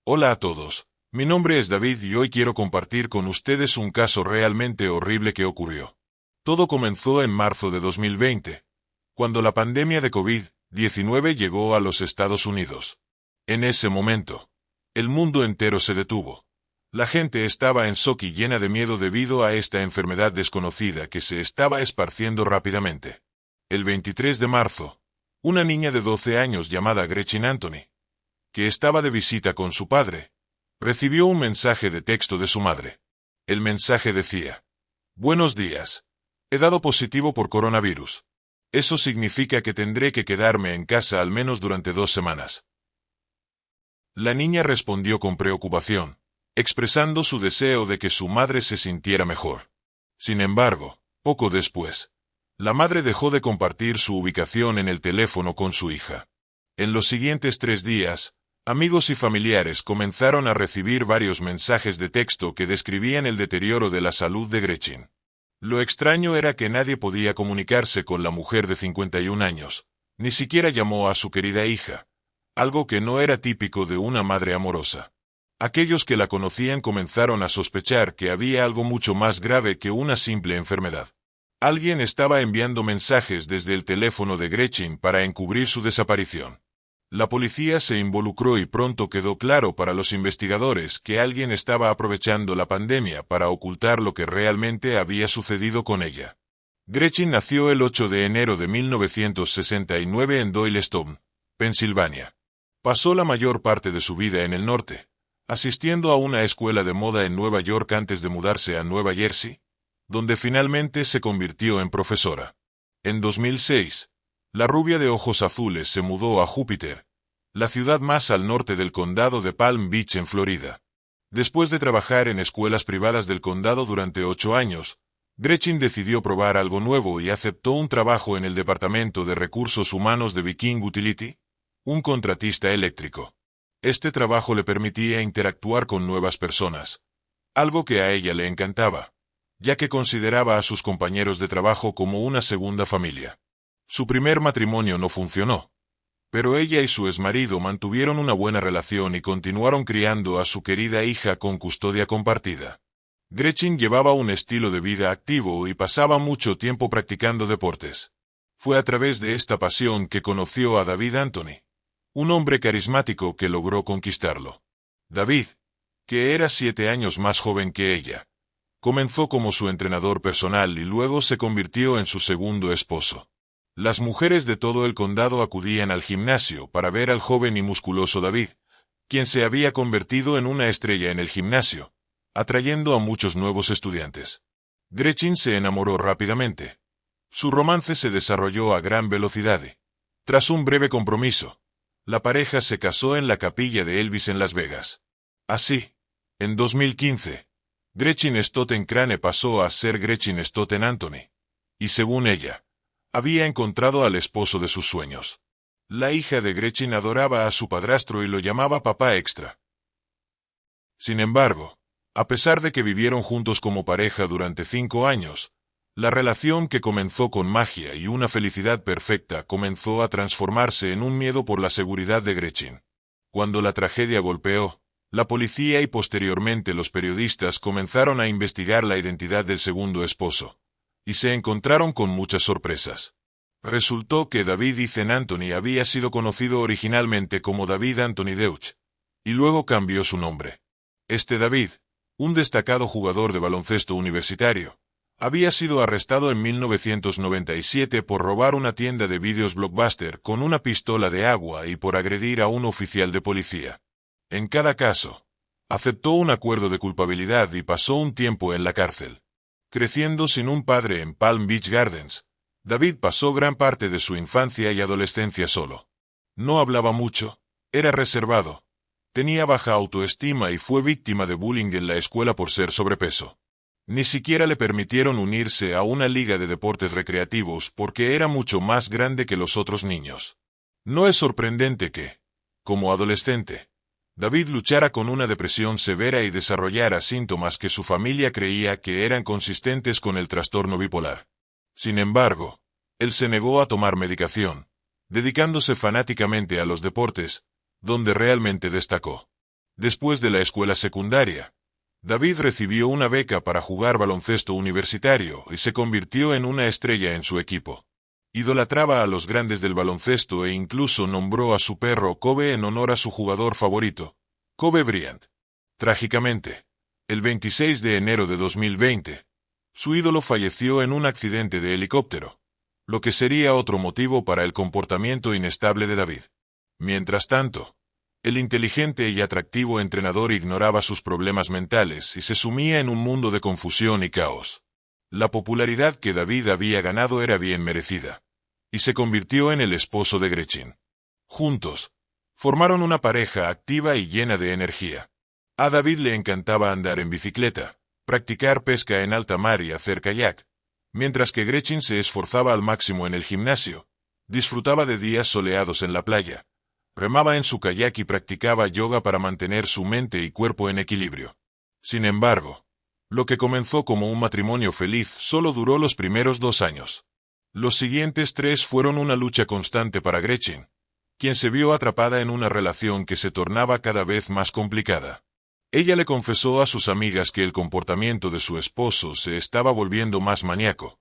Hola a todos, mi nombre es David y hoy quiero compartir con ustedes un caso realmente horrible que ocurrió. Todo comenzó en marzo de 2020, cuando la pandemia de COVID-19 llegó a los Estados Unidos. En ese momento, el mundo entero se detuvo. La gente estaba en shock y llena de miedo debido a esta enfermedad desconocida que se estaba esparciendo rápidamente. El 23 de marzo, una niña de 12 años llamada Gretchen Anthony, que estaba de visita con su padre, recibió un mensaje de texto de su madre. El mensaje decía: «Buenos días. He dado positivo por coronavirus. Eso significa que tendré que quedarme en casa al menos durante 2 semanas». La niña respondió con preocupación, expresando su deseo de que su madre se sintiera mejor. Sin embargo, poco después, la madre dejó de compartir su ubicación en el teléfono con su hija. En los siguientes 3 días, amigos y familiares comenzaron a recibir varios mensajes de texto que describían el deterioro de la salud de Gretchen. Lo extraño era que nadie podía comunicarse con la mujer de 51 años, ni siquiera llamó a su querida hija, algo que no era típico de una madre amorosa. Aquellos que la conocían comenzaron a sospechar que había algo mucho más grave que una simple enfermedad. Alguien estaba enviando mensajes desde el teléfono de Gretchen para encubrir su desaparición. La policía se involucró y pronto quedó claro para los investigadores que alguien estaba aprovechando la pandemia para ocultar lo que realmente había sucedido con ella. Gretchen nació el 8 de enero de 1969 en Doylestown, Pensilvania. Pasó la mayor parte de su vida en el norte, asistiendo a una escuela de moda en Nueva York antes de mudarse a Nueva Jersey, donde finalmente se convirtió en profesora. En 2006, la rubia de ojos azules se mudó a Júpiter, la ciudad más al norte del condado de Palm Beach en Florida. Después de trabajar en escuelas privadas del condado durante 8 años, Gretchen decidió probar algo nuevo y aceptó un trabajo en el Departamento de Recursos Humanos de Viking Utility, un contratista eléctrico. Este trabajo le permitía interactuar con nuevas personas, algo que a ella le encantaba, ya que consideraba a sus compañeros de trabajo como una segunda familia. Su primer matrimonio no funcionó, pero ella y su exmarido mantuvieron una buena relación y continuaron criando a su querida hija con custodia compartida. Gretchen llevaba un estilo de vida activo y pasaba mucho tiempo practicando deportes. Fue a través de esta pasión que conoció a David Anthony, un hombre carismático que logró conquistarlo. David, que era 7 años más joven que ella, comenzó como su entrenador personal y luego se convirtió en su segundo esposo. Las mujeres de todo el condado acudían al gimnasio para ver al joven y musculoso David, quien se había convertido en una estrella en el gimnasio, atrayendo a muchos nuevos estudiantes. Gretchen se enamoró rápidamente. Su romance se desarrolló a gran velocidad y, tras un breve compromiso, la pareja se casó en la capilla de Elvis en Las Vegas. Así, en 2015, Gretchen Stoten Crane pasó a ser Gretchen Stoten Anthony, y según ella, había encontrado al esposo de sus sueños. La hija de Gretchen adoraba a su padrastro y lo llamaba papá extra. Sin embargo, a pesar de que vivieron juntos como pareja durante 5 años, la relación que comenzó con magia y una felicidad perfecta comenzó a transformarse en un miedo por la seguridad de Gretchen. Cuando la tragedia golpeó, la policía y posteriormente los periodistas comenzaron a investigar la identidad del segundo esposo, y se encontraron con muchas sorpresas. Resultó que David Ethan Anthony había sido conocido originalmente como David Anthony Deutsch, y luego cambió su nombre. Este David, un destacado jugador de baloncesto universitario, había sido arrestado en 1997 por robar una tienda de vídeos Blockbuster con una pistola de agua y por agredir a un oficial de policía. En cada caso, aceptó un acuerdo de culpabilidad y pasó un tiempo en la cárcel. Creciendo sin un padre en Palm Beach Gardens, David pasó gran parte de su infancia y adolescencia solo. No hablaba mucho, era reservado, tenía baja autoestima y fue víctima de bullying en la escuela por ser sobrepeso. Ni siquiera le permitieron unirse a una liga de deportes recreativos porque era mucho más grande que los otros niños. No es sorprendente que, como adolescente, David luchara con una depresión severa y desarrollara síntomas que su familia creía que eran consistentes con el trastorno bipolar. Sin embargo, él se negó a tomar medicación, dedicándose fanáticamente a los deportes, donde realmente destacó. Después de la escuela secundaria, David recibió una beca para jugar baloncesto universitario y se convirtió en una estrella en su equipo. Idolatraba a los grandes del baloncesto e incluso nombró a su perro Kobe en honor a su jugador favorito, Kobe Bryant. Trágicamente, el 26 de enero de 2020, su ídolo falleció en un accidente de helicóptero, lo que sería otro motivo para el comportamiento inestable de David. Mientras tanto, el inteligente y atractivo entrenador ignoraba sus problemas mentales y se sumía en un mundo de confusión y caos. La popularidad que David había ganado era bien merecida, y se convirtió en el esposo de Gretchen. Juntos, formaron una pareja activa y llena de energía. A David le encantaba andar en bicicleta, practicar pesca en alta mar y hacer kayak, mientras que Gretchen se esforzaba al máximo en el gimnasio, disfrutaba de días soleados en la playa, remaba en su kayak y practicaba yoga para mantener su mente y cuerpo en equilibrio. Sin embargo, lo que comenzó como un matrimonio feliz solo duró los primeros 2 años. Los siguientes 3 fueron una lucha constante para Gretchen, quien se vio atrapada en una relación que se tornaba cada vez más complicada. Ella le confesó a sus amigas que el comportamiento de su esposo se estaba volviendo más maníaco,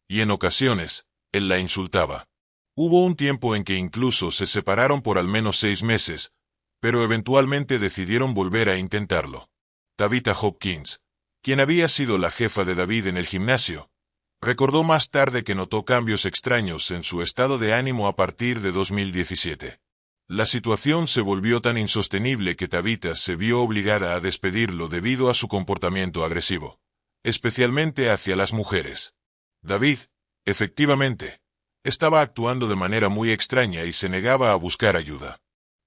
y en ocasiones, él la insultaba. Hubo un tiempo en que incluso se separaron por al menos 6 meses, pero eventualmente decidieron volver a intentarlo. Tabitha Hopkins, quien había sido la jefa de David en el gimnasio, recordó más tarde que notó cambios extraños en su estado de ánimo a partir de 2017. La situación se volvió tan insostenible que Tabitha se vio obligada a despedirlo debido a su comportamiento agresivo, especialmente hacia las mujeres. David, efectivamente, estaba actuando de manera muy extraña y se negaba a buscar ayuda.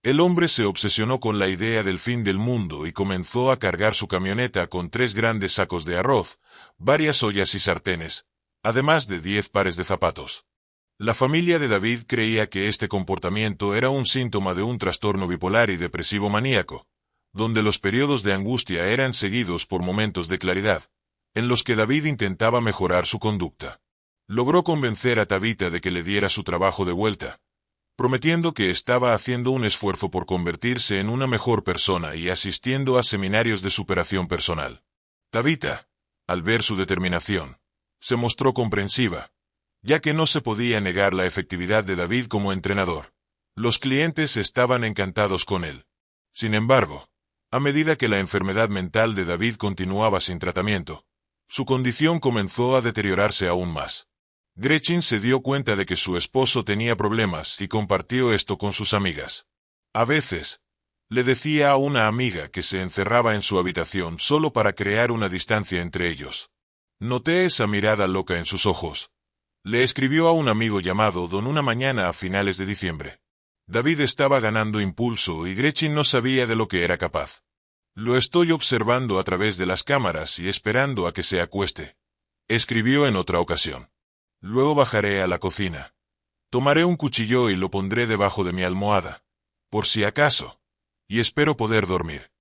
El hombre se obsesionó con la idea del fin del mundo y comenzó a cargar su camioneta con 3 grandes sacos de arroz, varias ollas y sartenes, además de 10 pares de zapatos. La familia de David creía que este comportamiento era un síntoma de un trastorno bipolar y depresivo maníaco, donde los periodos de angustia eran seguidos por momentos de claridad, en los que David intentaba mejorar su conducta. Logró convencer a Tabitha de que le diera su trabajo de vuelta, prometiendo que estaba haciendo un esfuerzo por convertirse en una mejor persona y asistiendo a seminarios de superación personal. Tabitha, al ver su determinación, se mostró comprensiva, ya que no se podía negar la efectividad de David como entrenador. Los clientes estaban encantados con él. Sin embargo, a medida que la enfermedad mental de David continuaba sin tratamiento, su condición comenzó a deteriorarse aún más. Gretchen se dio cuenta de que su esposo tenía problemas y compartió esto con sus amigas. A veces, le decía a una amiga que se encerraba en su habitación solo para crear una distancia entre ellos. Noté esa mirada loca en sus ojos. Le escribió a un amigo llamado Don una mañana a finales de diciembre. David estaba ganando impulso y Gretchen no sabía de lo que era capaz. Lo estoy observando a través de las cámaras y esperando a que se acueste, escribió en otra ocasión. Luego bajaré a la cocina. Tomaré un cuchillo y lo pondré debajo de mi almohada, por si acaso, y espero poder dormir.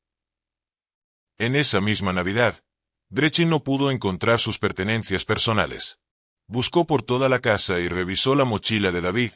En esa misma Navidad, Gretchen no pudo encontrar sus pertenencias personales. Buscó por toda la casa y revisó la mochila de David,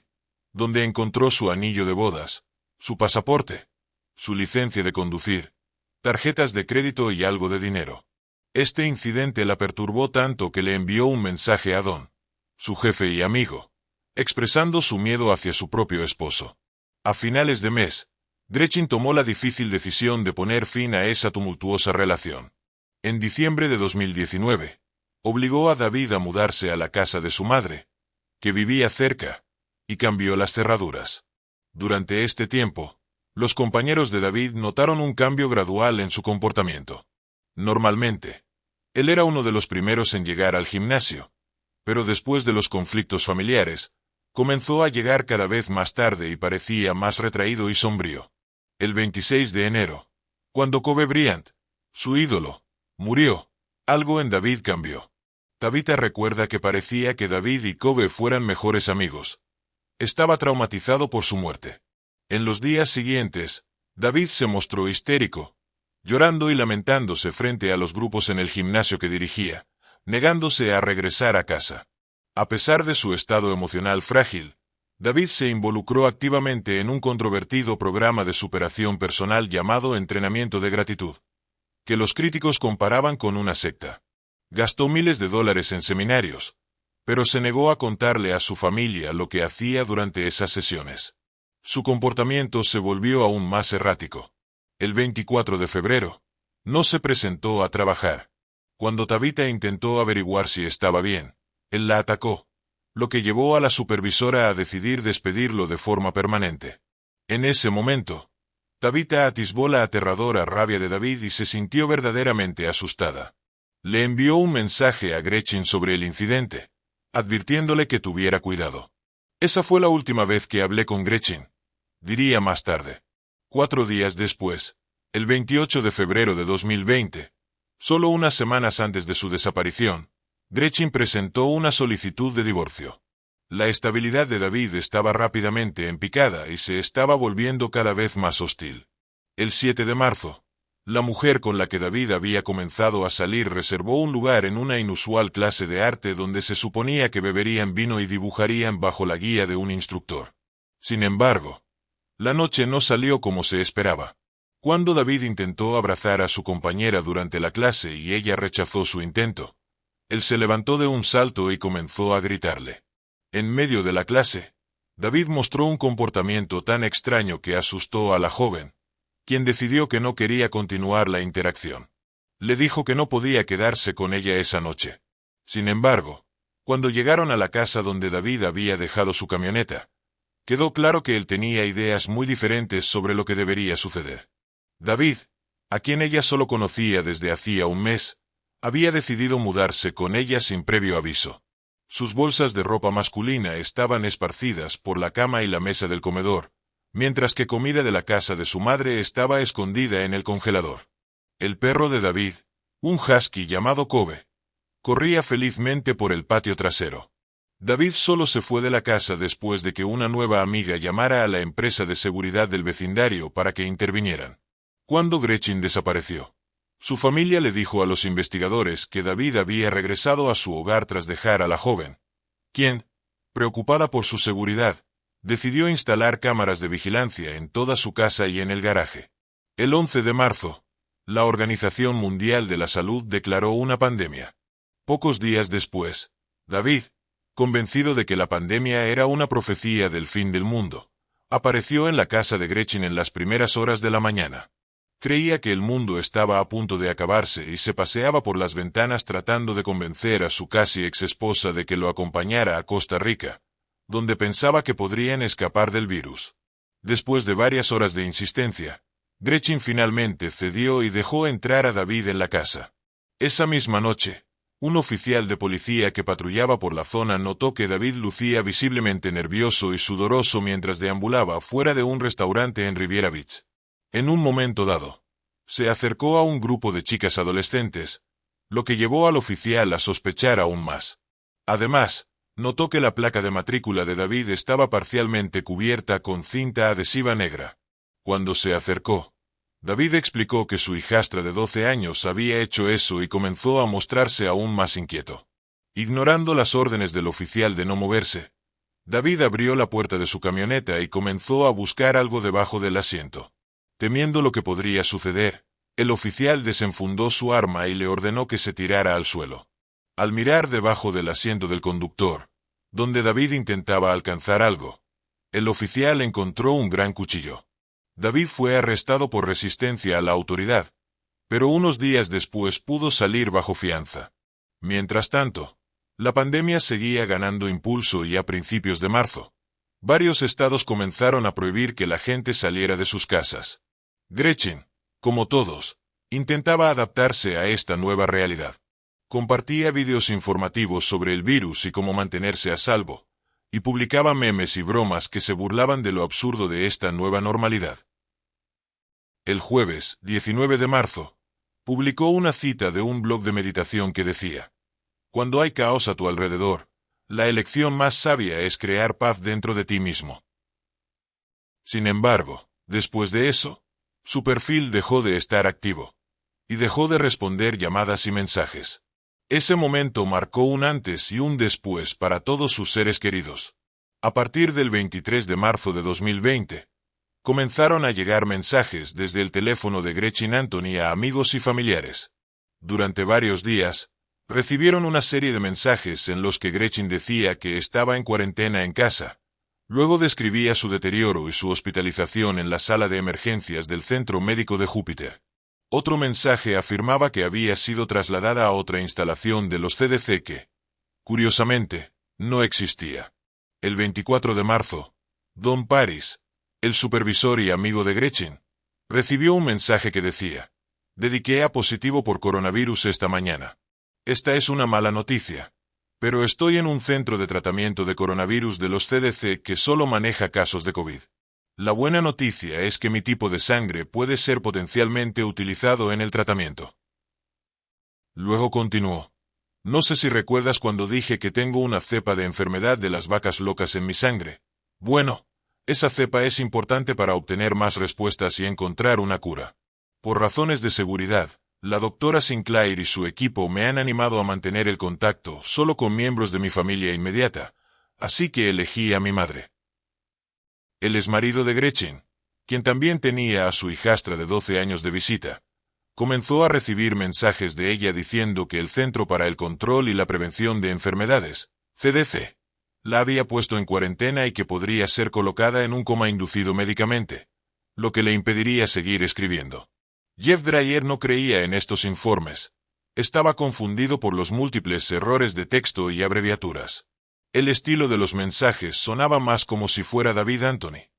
donde encontró su anillo de bodas, su pasaporte, su licencia de conducir, tarjetas de crédito y algo de dinero. Este incidente la perturbó tanto que le envió un mensaje a Don, su jefe y amigo, expresando su miedo hacia su propio esposo. A finales de mes, Gretchen tomó la difícil decisión de poner fin a esa tumultuosa relación. En diciembre de 2019, obligó a David a mudarse a la casa de su madre, que vivía cerca, y cambió las cerraduras. Durante este tiempo, los compañeros de David notaron un cambio gradual en su comportamiento. Normalmente, él era uno de los primeros en llegar al gimnasio, pero después de los conflictos familiares, comenzó a llegar cada vez más tarde y parecía más retraído y sombrío. El 26 de enero, cuando Kobe Bryant, su ídolo, murió, algo en David cambió. Tabitha recuerda que parecía que David y Kobe fueran mejores amigos. Estaba traumatizado por su muerte. En los días siguientes, David se mostró histérico, llorando y lamentándose frente a los grupos en el gimnasio que dirigía, negándose a regresar a casa. A pesar de su estado emocional frágil, David se involucró activamente en un controvertido programa de superación personal llamado Entrenamiento de Gratitud, que los críticos comparaban con una secta. Gastó miles de dólares en seminarios, pero se negó a contarle a su familia lo que hacía durante esas sesiones. Su comportamiento se volvió aún más errático. El 24 de febrero, no se presentó a trabajar. Cuando Tabitha intentó averiguar si estaba bien, él la atacó, lo que llevó a la supervisora a decidir despedirlo de forma permanente. En ese momento, Tabitha atisbó la aterradora rabia de David y se sintió verdaderamente asustada. Le envió un mensaje a Gretchen sobre el incidente, advirtiéndole que tuviera cuidado. Esa fue la última vez que hablé con Gretchen, diría más tarde. 4 días después, el 28 de febrero de 2020, solo unas semanas antes de su desaparición, Gretchen presentó una solicitud de divorcio. La estabilidad de David estaba rápidamente en picada y se estaba volviendo cada vez más hostil. El 7 de marzo, la mujer con la que David había comenzado a salir reservó un lugar en una inusual clase de arte donde se suponía que beberían vino y dibujarían bajo la guía de un instructor. Sin embargo, la noche no salió como se esperaba. Cuando David intentó abrazar a su compañera durante la clase y ella rechazó su intento, él se levantó de un salto y comenzó a gritarle. En medio de la clase, David mostró un comportamiento tan extraño que asustó a la joven, quien decidió que no quería continuar la interacción. Le dijo que no podía quedarse con ella esa noche. Sin embargo, cuando llegaron a la casa donde David había dejado su camioneta, quedó claro que él tenía ideas muy diferentes sobre lo que debería suceder. David, a quien ella solo conocía desde hacía un mes, había decidido mudarse con ella sin previo aviso. Sus bolsas de ropa masculina estaban esparcidas por la cama y la mesa del comedor, mientras que comida de la casa de su madre estaba escondida en el congelador. El perro de David, un husky llamado Kobe, corría felizmente por el patio trasero. David solo se fue de la casa después de que una nueva amiga llamara a la empresa de seguridad del vecindario para que intervinieran. Cuando Gretchen desapareció, su familia le dijo a los investigadores que David había regresado a su hogar tras dejar a la joven, quien, preocupada por su seguridad, decidió instalar cámaras de vigilancia en toda su casa y en el garaje. El 11 de marzo, la Organización Mundial de la Salud declaró una pandemia. Pocos días después, David, convencido de que la pandemia era una profecía del fin del mundo, apareció en la casa de Gretchen en las primeras horas de la mañana. Creía que el mundo estaba a punto de acabarse y se paseaba por las ventanas tratando de convencer a su casi exesposa de que lo acompañara a Costa Rica, donde pensaba que podrían escapar del virus. Después de varias horas de insistencia, Gretchen finalmente cedió y dejó entrar a David en la casa. Esa misma noche, un oficial de policía que patrullaba por la zona notó que David lucía visiblemente nervioso y sudoroso mientras deambulaba fuera de un restaurante en Riviera Beach. En un momento dado, se acercó a un grupo de chicas adolescentes, lo que llevó al oficial a sospechar aún más. Además, notó que la placa de matrícula de David estaba parcialmente cubierta con cinta adhesiva negra. Cuando se acercó, David explicó que su hijastra de 12 años había hecho eso y comenzó a mostrarse aún más inquieto. Ignorando las órdenes del oficial de no moverse, David abrió la puerta de su camioneta y comenzó a buscar algo debajo del asiento. Temiendo lo que podría suceder, el oficial desenfundó su arma y le ordenó que se tirara al suelo. Al mirar debajo del asiento del conductor, donde David intentaba alcanzar algo, el oficial encontró un gran cuchillo. David fue arrestado por resistencia a la autoridad, pero unos días después pudo salir bajo fianza. Mientras tanto, la pandemia seguía ganando impulso y a principios de marzo, varios estados comenzaron a prohibir que la gente saliera de sus casas. Gretchen, como todos, intentaba adaptarse a esta nueva realidad. Compartía vídeos informativos sobre el virus y cómo mantenerse a salvo, y publicaba memes y bromas que se burlaban de lo absurdo de esta nueva normalidad. El jueves, 19 de marzo, publicó una cita de un blog de meditación que decía: «Cuando hay caos a tu alrededor, la elección más sabia es crear paz dentro de ti mismo». Sin embargo, después de eso, su perfil dejó de estar activo, y dejó de responder llamadas y mensajes. Ese momento marcó un antes y un después para todos sus seres queridos. A partir del 23 de marzo de 2020, comenzaron a llegar mensajes desde el teléfono de Gretchen Anthony a amigos y familiares. Durante varios días, recibieron una serie de mensajes en los que Gretchen decía que estaba en cuarentena en casa. Luego describía su deterioro y su hospitalización en la sala de emergencias del Centro Médico de Júpiter. Otro mensaje afirmaba que había sido trasladada a otra instalación de los CDC que, curiosamente, no existía. El 24 de marzo, Don Paris, el supervisor y amigo de Gretchen, recibió un mensaje que decía: «Dediqué a positivo por coronavirus esta mañana. Esta es una mala noticia, pero estoy en un centro de tratamiento de coronavirus de los CDC que solo maneja casos de COVID. La buena noticia es que mi tipo de sangre puede ser potencialmente utilizado en el tratamiento». Luego continuó: «No sé si recuerdas cuando dije que tengo una cepa de enfermedad de las vacas locas en mi sangre. Bueno, esa cepa es importante para obtener más respuestas y encontrar una cura. Por razones de seguridad, la doctora Sinclair y su equipo me han animado a mantener el contacto solo con miembros de mi familia inmediata, así que elegí a mi madre». El exmarido de Gretchen, quien también tenía a su hijastra de 12 años de visita, comenzó a recibir mensajes de ella diciendo que el Centro para el Control y la Prevención de Enfermedades, CDC, la había puesto en cuarentena y que podría ser colocada en un coma inducido médicamente, lo que le impediría seguir escribiendo. Jeff Dreyer no creía en estos informes. Estaba confundido por los múltiples errores de texto y abreviaturas. El estilo de los mensajes sonaba más como si fuera David Anthony,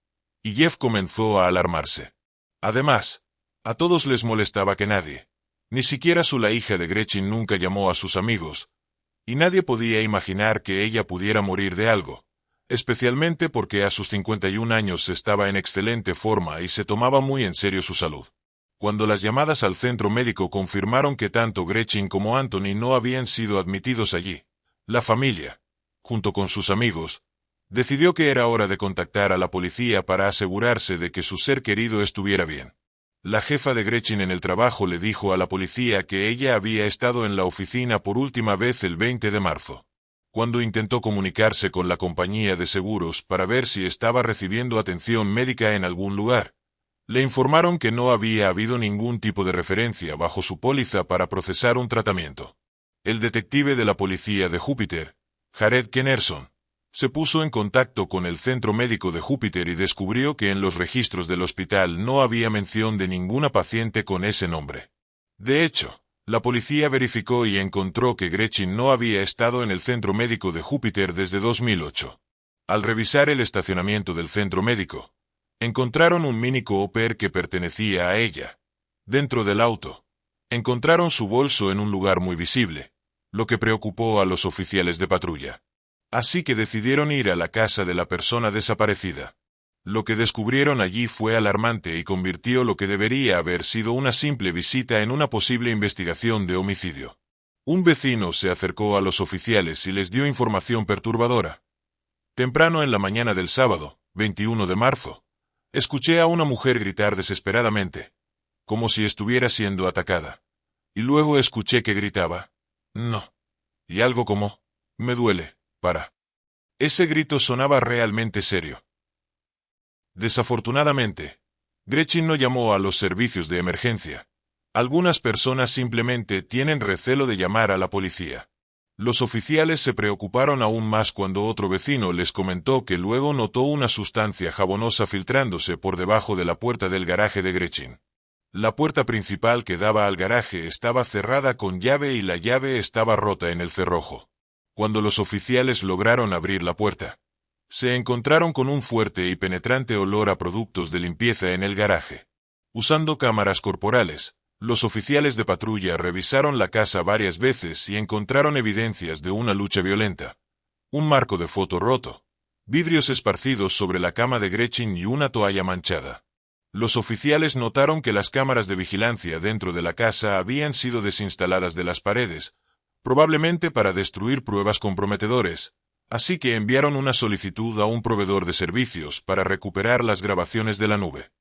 y Jeff comenzó a alarmarse. Además, a todos les molestaba que nadie, ni siquiera la hija de Gretchen, nunca llamó a sus amigos, y nadie podía imaginar que ella pudiera morir de algo, especialmente porque a sus 51 años estaba en excelente forma y se tomaba muy en serio su salud. Cuando las llamadas al centro médico confirmaron que tanto Gretchen como Anthony no habían sido admitidos allí, la familia, junto con sus amigos, decidió que era hora de contactar a la policía para asegurarse de que su ser querido estuviera bien. La jefa de Gretchen en el trabajo le dijo a la policía que ella había estado en la oficina por última vez el 20 de marzo. Cuando intentó comunicarse con la compañía de seguros para ver si estaba recibiendo atención médica en algún lugar, le informaron que no había habido ningún tipo de referencia bajo su póliza para procesar un tratamiento. El detective de la policía de Júpiter, Jared Kennerson, se puso en contacto con el Centro Médico de Júpiter y descubrió que en los registros del hospital no había mención de ninguna paciente con ese nombre. De hecho, la policía verificó y encontró que Gretchen no había estado en el Centro Médico de Júpiter desde 2008. Al revisar el estacionamiento del centro médico, encontraron un Mini Cooper que pertenecía a ella. Dentro del auto, encontraron su bolso en un lugar muy visible, lo que preocupó a los oficiales de patrulla. Así que decidieron ir a la casa de la persona desaparecida. Lo que descubrieron allí fue alarmante y convirtió lo que debería haber sido una simple visita en una posible investigación de homicidio. Un vecino se acercó a los oficiales y les dio información perturbadora. Temprano en la mañana del sábado, 21 de marzo, escuché a una mujer gritar desesperadamente, como si estuviera siendo atacada. Y luego escuché que gritaba, «No». Y algo como, «Me duele, para». Ese grito sonaba realmente serio. Desafortunadamente, Gretchen no llamó a los servicios de emergencia. Algunas personas simplemente tienen recelo de llamar a la policía. Los oficiales se preocuparon aún más cuando otro vecino les comentó que luego notó una sustancia jabonosa filtrándose por debajo de la puerta del garaje de Gretchen. La puerta principal que daba al garaje estaba cerrada con llave y la llave estaba rota en el cerrojo. Cuando los oficiales lograron abrir la puerta, se encontraron con un fuerte y penetrante olor a productos de limpieza en el garaje. Usando cámaras corporales, los oficiales de patrulla revisaron la casa varias veces y encontraron evidencias de una lucha violenta. Un marco de foto roto, vidrios esparcidos sobre la cama de Gretchen y una toalla manchada. Los oficiales notaron que las cámaras de vigilancia dentro de la casa habían sido desinstaladas de las paredes, probablemente para destruir pruebas comprometedoras, así que enviaron una solicitud a un proveedor de servicios para recuperar las grabaciones de la nube.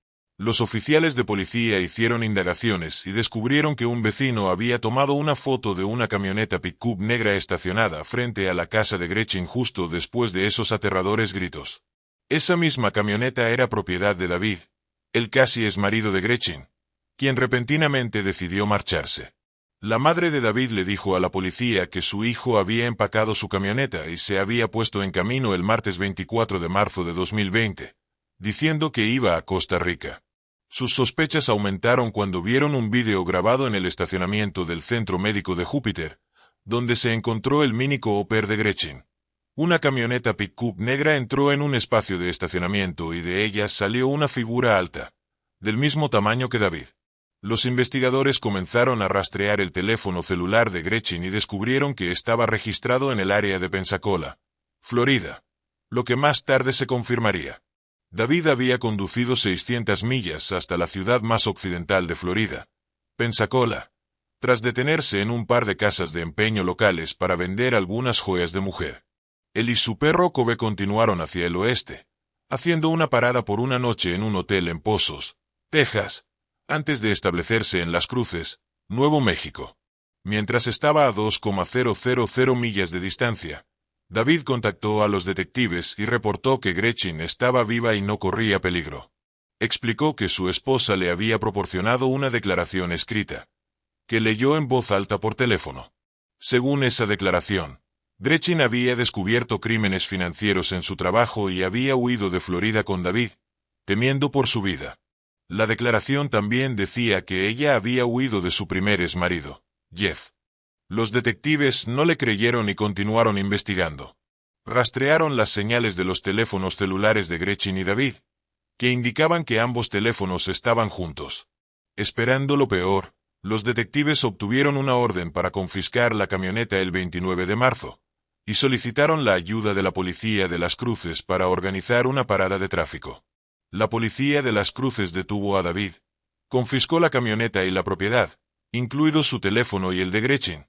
Los oficiales de policía hicieron indagaciones y descubrieron que un vecino había tomado una foto de una camioneta pick-up negra estacionada frente a la casa de Gretchen justo después de esos aterradores gritos. Esa misma camioneta era propiedad de David, el casi exmarido de Gretchen, quien repentinamente decidió marcharse. La madre de David le dijo a la policía que su hijo había empacado su camioneta y se había puesto en camino el martes 24 de marzo de 2020, diciendo que iba a Costa Rica. Sus sospechas aumentaron cuando vieron un vídeo grabado en el estacionamiento del Centro Médico de Júpiter, donde se encontró el Mini Cooper de Gretchen. Una camioneta pick-up negra entró en un espacio de estacionamiento y de ella salió una figura alta, del mismo tamaño que David. Los investigadores comenzaron a rastrear el teléfono celular de Gretchen y descubrieron que estaba registrado en el área de Pensacola, Florida, lo que más tarde se confirmaría. David había conducido 600 millas hasta la ciudad más occidental de Florida, Pensacola, tras detenerse en un par de casas de empeño locales para vender algunas joyas de mujer. Él y su perro Kobe continuaron hacia el oeste, haciendo una parada por una noche en un hotel en Pozos, Texas, antes de establecerse en Las Cruces, Nuevo México. Mientras estaba a 2,000 millas de distancia, David contactó a los detectives y reportó que Gretchen estaba viva y no corría peligro. Explicó que su esposa le había proporcionado una declaración escrita, que leyó en voz alta por teléfono. Según esa declaración, Gretchen había descubierto crímenes financieros en su trabajo y había huido de Florida con David, temiendo por su vida. La declaración también decía que ella había huido de su primer exmarido, Jeff. Los detectives no le creyeron y continuaron investigando. Rastrearon las señales de los teléfonos celulares de Gretchen y David, que indicaban que ambos teléfonos estaban juntos. Esperando lo peor, los detectives obtuvieron una orden para confiscar la camioneta el 29 de marzo, y solicitaron la ayuda de la policía de Las Cruces para organizar una parada de tráfico. La policía de Las Cruces detuvo a David, confiscó la camioneta y la propiedad, incluido su teléfono y el de Gretchen,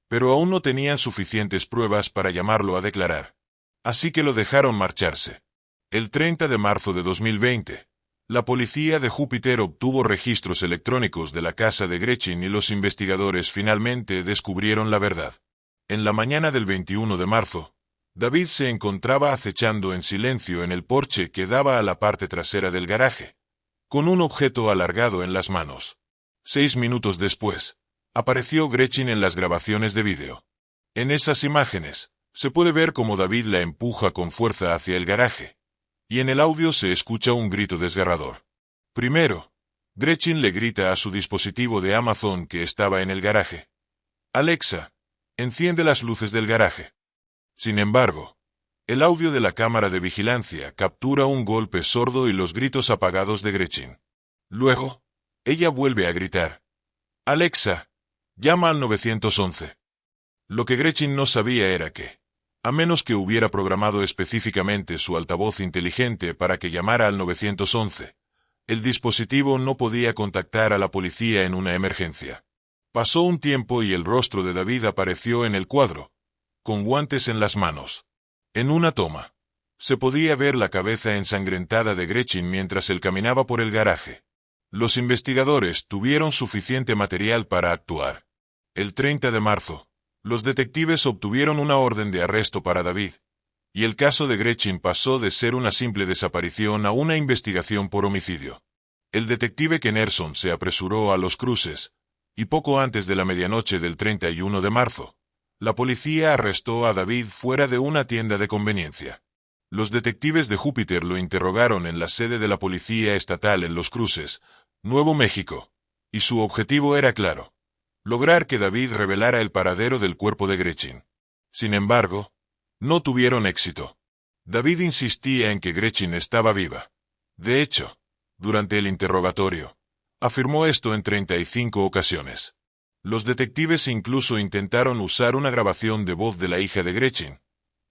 pero aún no tenían suficientes pruebas para llamarlo a declarar. Así que lo dejaron marcharse. El 30 de marzo de 2020, la policía de Júpiter obtuvo registros electrónicos de la casa de Gretchen y los investigadores finalmente descubrieron la verdad. En la mañana del 21 de marzo, David se encontraba acechando en silencio en el porche que daba a la parte trasera del garaje, con un objeto alargado en las manos. 6 minutos después, apareció Gretchen en las grabaciones de vídeo. En esas imágenes, se puede ver cómo David la empuja con fuerza hacia el garaje, y en el audio se escucha un grito desgarrador. Primero, Gretchen le grita a su dispositivo de Amazon que estaba en el garaje: «Alexa, enciende las luces del garaje». Sin embargo, el audio de la cámara de vigilancia captura un golpe sordo y los gritos apagados de Gretchen. Luego, ella vuelve a gritar: «Alexa, llama al 911». Lo que Gretchen no sabía era que, a menos que hubiera programado específicamente su altavoz inteligente para que llamara al 911, el dispositivo no podía contactar a la policía en una emergencia. Pasó un tiempo y el rostro de David apareció en el cuadro, con guantes en las manos. En una toma, se podía ver la cabeza ensangrentada de Gretchen mientras él caminaba por el garaje. Los investigadores tuvieron suficiente material para actuar. El 30 de marzo, los detectives obtuvieron una orden de arresto para David, y el caso de Gretchen pasó de ser una simple desaparición a una investigación por homicidio. El detective Kennerson se apresuró a Las Cruces, y poco antes de la medianoche del 31 de marzo, la policía arrestó a David fuera de una tienda de conveniencia. Los detectives de Júpiter lo interrogaron en la sede de la Policía Estatal en Las Cruces, Nuevo México, y su objetivo era claro: lograr que David revelara el paradero del cuerpo de Gretchen. Sin embargo, no tuvieron éxito. David insistía en que Gretchen estaba viva. De hecho, durante el interrogatorio, afirmó esto en 35 ocasiones. Los detectives incluso intentaron usar una grabación de voz de la hija de Gretchen,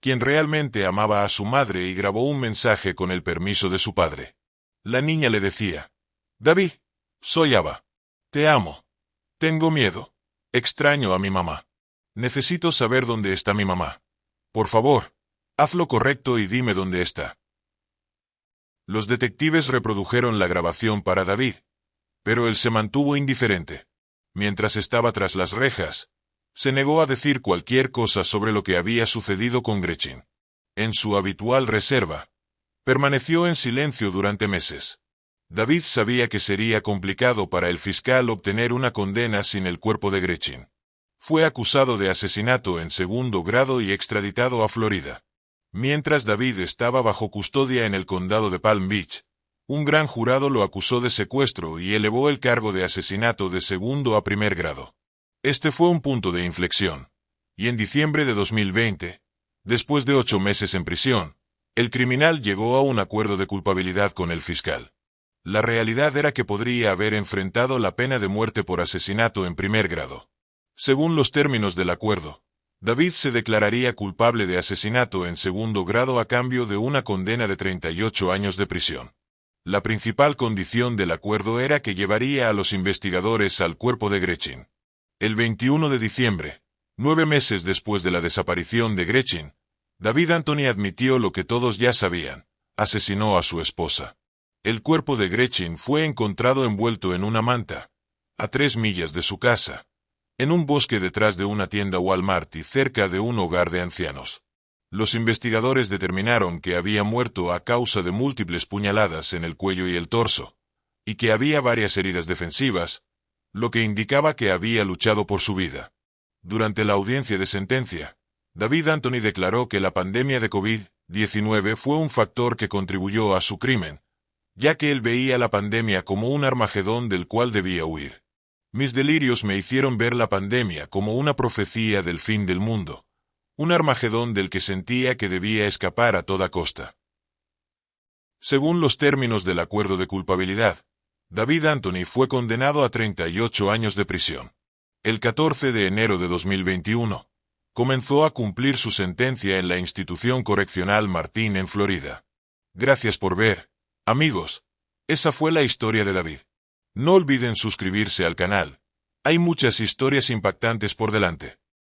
quien realmente amaba a su madre, y grabó un mensaje con el permiso de su padre. La niña le decía: «David, soy Ava. Te amo. Tengo miedo. Extraño a mi mamá. Necesito saber dónde está mi mamá. Por favor, haz lo correcto y dime dónde está». Los detectives reprodujeron la grabación para David, pero él se mantuvo indiferente. Mientras estaba tras las rejas, se negó a decir cualquier cosa sobre lo que había sucedido con Gretchen. En su habitual reserva, permaneció en silencio durante meses. David sabía que sería complicado para el fiscal obtener una condena sin el cuerpo de Gretchen. Fue acusado de asesinato en segundo grado y extraditado a Florida. Mientras David estaba bajo custodia en el condado de Palm Beach, un gran jurado lo acusó de secuestro y elevó el cargo de asesinato de segundo a primer grado. Este fue un punto de inflexión, y en diciembre de 2020, después de 8 meses en prisión, el criminal llegó a un acuerdo de culpabilidad con el fiscal. La realidad era que podría haber enfrentado la pena de muerte por asesinato en primer grado. Según los términos del acuerdo, David se declararía culpable de asesinato en segundo grado a cambio de una condena de 38 años de prisión. La principal condición del acuerdo era que llevaría a los investigadores al cuerpo de Gretchen. El 21 de diciembre, 9 meses después de la desaparición de Gretchen, David Anthony admitió lo que todos ya sabían: asesinó a su esposa. El cuerpo de Gretchen fue encontrado envuelto en una manta, a 3 millas de su casa, en un bosque detrás de una tienda Walmart y cerca de un hogar de ancianos. Los investigadores determinaron que había muerto a causa de múltiples puñaladas en el cuello y el torso, y que había varias heridas defensivas, lo que indicaba que había luchado por su vida. Durante la audiencia de sentencia, David Anthony declaró que la pandemia de COVID-19 fue un factor que contribuyó a su crimen, ya que él veía la pandemia como un Armagedón del cual debía huir. Mis delirios me hicieron ver la pandemia como una profecía del fin del mundo, un Armagedón del que sentía que debía escapar a toda costa. Según los términos del acuerdo de culpabilidad, David Anthony fue condenado a 38 años de prisión. El 14 de enero de 2021, comenzó a cumplir su sentencia en la institución correccional Martin en Florida. Gracias por ver, amigos. Esa fue la historia de David. No olviden suscribirse al canal. Hay muchas historias impactantes por delante.